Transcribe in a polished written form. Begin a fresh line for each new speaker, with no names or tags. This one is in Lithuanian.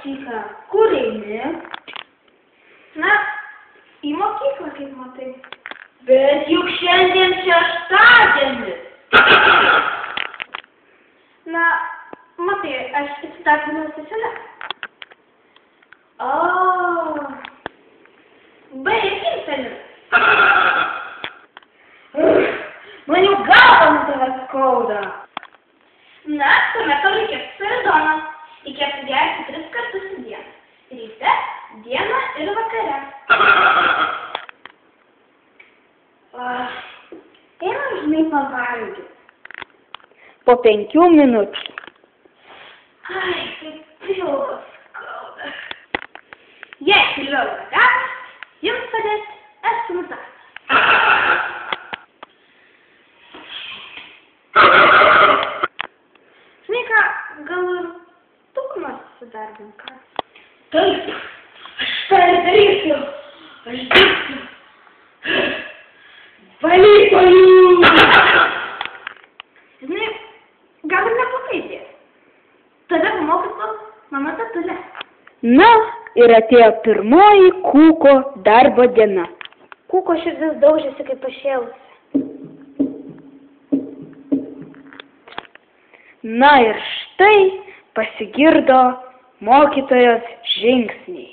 Čika, kur eini? Na, į mokyklą, kaip matai. Bet juk šiandien šeštadienis. Na, matai, aš įsidarbinau sesele. O, baigė gimtadienį. Man jau galva nuo tavęs skauda. Na, tuomet tau reikės saridoną. Reikėtų gerti 3 kartus į dieną. Ryte, dieną ir vakare. Eina žinai pavalgyti.
Po 5 minučių.
Ai, kaip pilvas skauda. Jei pilvas gagas, jums padėti esu nutartas. Žinai ką, gal ir tu kur nors įsidarbink, ką? Taip, aš tą ir darysiu. Aš dirbsiu valytoju. Žinai, gal ir nepakalbėti. Tada pamokysiu mama Tetulė.
Na, ir atėjo pirmoji Kūko darbo diena.
Kūko širdis daužėsi kaip pašėlusi.
Na ir štai pasigirdo mokytojos žingsniai.